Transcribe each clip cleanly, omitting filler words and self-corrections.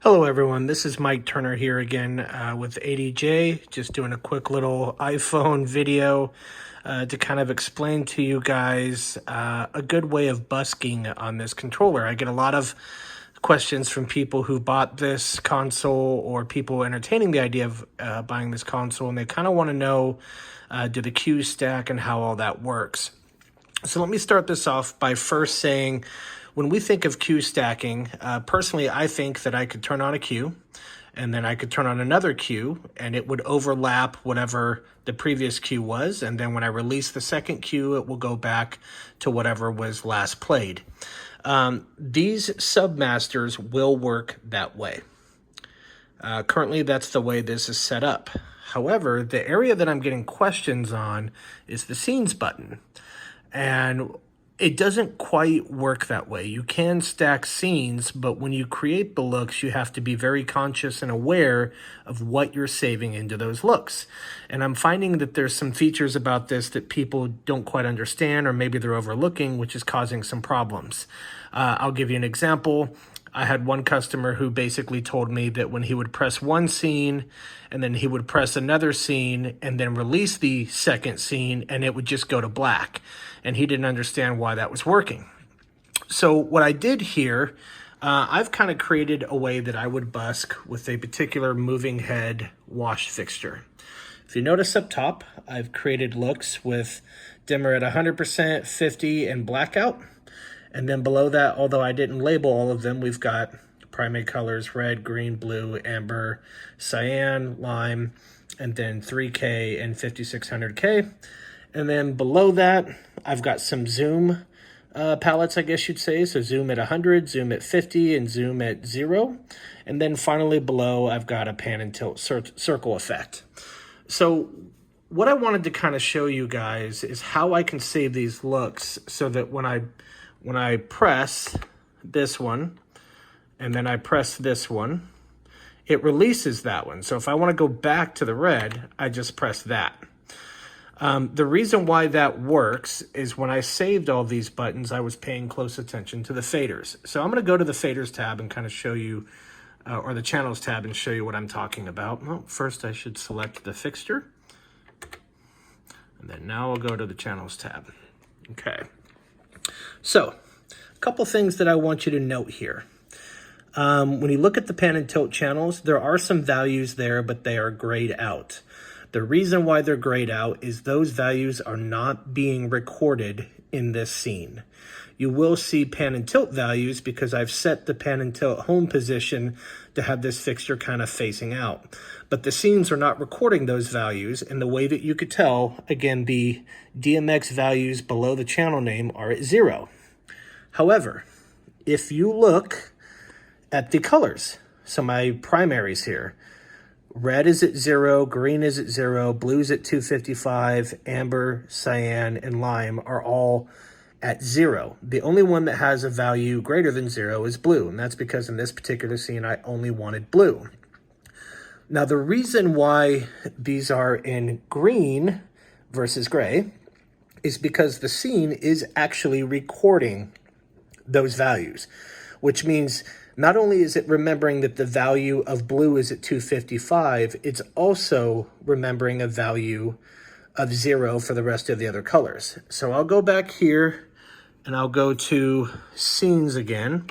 Hello everyone, this is Mike Turner here again with ADJ, just doing a quick little iPhone video to kind of explain to you guys a good way of busking on this controller. I get a lot of questions from people who bought this console or people entertaining the idea of buying this console, and they kind of want to know do the cues stack and how all that works. So let me start this off by first saying, when we think of cue stacking, personally, I think that I could turn on a cue, and then I could turn on another cue, and it would overlap whatever the previous cue was, and then when I release the second cue, it will go back to whatever was last played. These submasters will work that way. Currently, that's the way this is set up. However, the area that I'm getting questions on is the scenes button. And it doesn't quite work that way. You can stack scenes, but when you create the looks, you have to be very conscious and aware of what you're saving into those looks. And I'm finding that there's some features about this that people don't quite understand, or maybe they're overlooking, which is causing some problems. I'll give you an example. I had one customer who basically told me that when he would press one scene and then he would press another scene and then release the second scene and it would just go to black. And he didn't understand why that was working. So what I did here, I've kind of created a way that I would busk with a particular moving head wash fixture. If you notice up top, I've created looks with dimmer at 100%, 50, and blackout. And then below that, although I didn't label all of them, we've got primary colors, red, green, blue, amber, cyan, lime, and then 3K and 5600K. And then below that, I've got some zoom palettes, I guess you'd say. So zoom at 100, zoom at 50, and zoom at 0. And then finally below, I've got a pan and tilt circle effect. So what I wanted to kind of show you guys is how I can save these looks so that when I press this one, and then I press this one, it releases that one. So if I want to go back to the red, I just press that. The reason why that works is when I saved all these buttons, I was paying close attention to the faders. So I'm going to go to the faders tab and kind of show you, or the channels tab and show you what I'm talking about. Well, first I should select the fixture. And then now I'll go to the channels tab. Okay. So, a couple things that I want you to note here. When you look at the pan and tilt channels, there are some values there, but they are grayed out. The reason why they're grayed out is those values are not being recorded in this scene. You will see pan and tilt values because I've set the pan and tilt home position to have this fixture kind of facing out. But the scenes are not recording those values, and the way that you could tell, again, the DMX values below the channel name are at 0. However, if you look at the colors, so my primaries here, red is at 0, green is at 0, blue is at 255, amber, cyan, and lime are all at 0. The only one that has a value greater than 0 is blue, and that's because in this particular scene, I only wanted blue. Now, the reason why these are in green versus gray is because the scene is actually recording those values, which means not only is it remembering that the value of blue is at 255, it's also remembering a value of 0 for the rest of the other colors. So I'll go back here and I'll go to scenes again,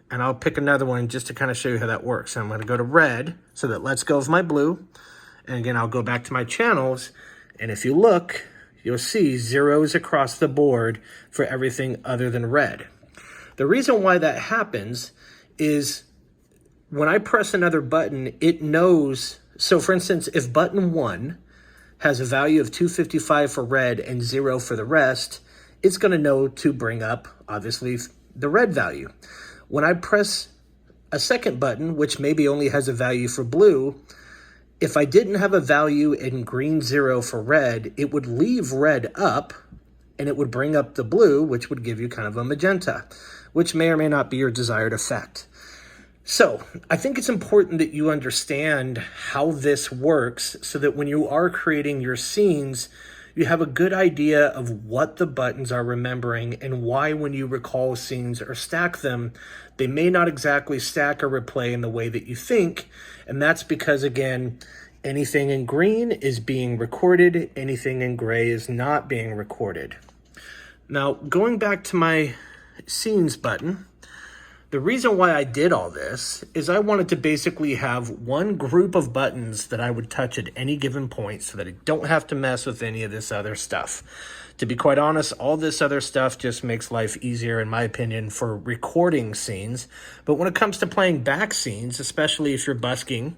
and I'll pick another one just to kind of show you how that works. So I'm going to go to red, so that lets go of my blue. And again, I'll go back to my channels, and if you look, you'll see zeros across the board for everything other than red. The reason why that happens is when I press another button, it knows. So for instance, if button 1 has a value of 255 for red and 0 for the rest, it's going to know to bring up, obviously, the red value. When I press a second button, which maybe only has a value for blue, if I didn't have a value in green 0 for red, it would leave red up, and it would bring up the blue, which would give you kind of a magenta, which may or may not be your desired effect. So I think it's important that you understand how this works so that when you are creating your scenes, you have a good idea of what the buttons are remembering and why when you recall scenes or stack them, they may not exactly stack or replay in the way that you think. And that's because, again, anything in green is being recorded, anything in gray is not being recorded. Now, going back to my scenes button, the reason why I did all this is I wanted to basically have one group of buttons that I would touch at any given point so that I don't have to mess with any of this other stuff. To be quite honest, all this other stuff just makes life easier, in my opinion, for recording scenes. But when it comes to playing back scenes, especially if you're busking,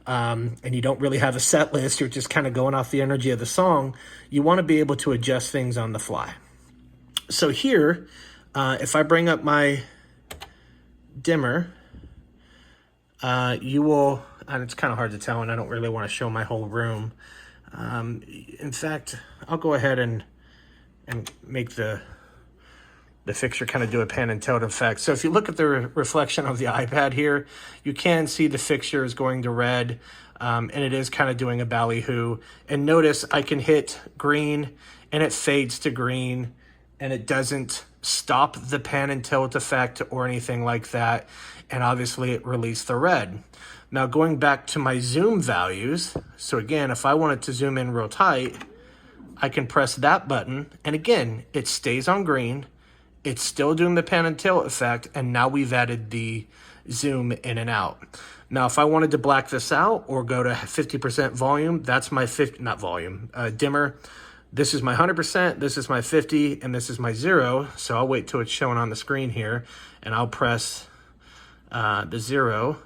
and you don't really have a set list, you're just kind of going off the energy of the song, you want to be able to adjust things on the fly. So here, if I bring up my dimmer, you will, and it's kind of hard to tell, and I don't really want to show my whole room. In fact, I'll go ahead and make the fixture kind of do a pan and tilt effect. So if you look at the reflection of the iPad here, you can see the fixture is going to red, and it is kind of doing a ballyhoo. And notice I can hit green, and it fades to green, and it doesn't stop the pan and tilt effect or anything like that. And obviously it released the red. Now going back to my zoom values, so again, if I wanted to zoom in real tight, I can press that button, and again, it stays on green. It's still doing the pan and tilt effect, and now we've added the zoom in and out. Now, if I wanted to black this out or go to 50% volume, that's my dimmer. This is my 100%, this is my 50, and this is my 0. So I'll wait till it's showing on the screen here, and I'll press the 0,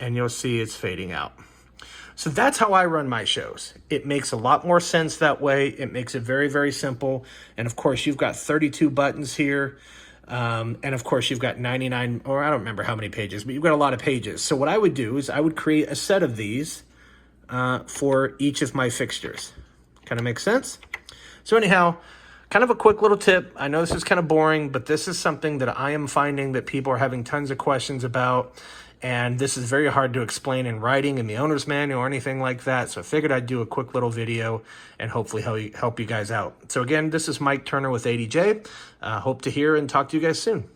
and you'll see it's fading out. So that's how I run my shows. It makes a lot more sense that way. It makes it very, very simple. And of course, you've got 32 buttons here. And of course, you've got 99, or I don't remember how many pages, but you've got a lot of pages. So what I would do is I would create a set of these for each of my fixtures. Kind of makes sense? So anyhow, kind of a quick little tip. I know this is kind of boring, but this is something that I am finding that people are having tons of questions about. And this is very hard to explain in writing in the owner's manual or anything like that. So I figured I'd do a quick little video and hopefully help you guys out. So again, this is Mike Turner with ADJ. Hope to hear and talk to you guys soon.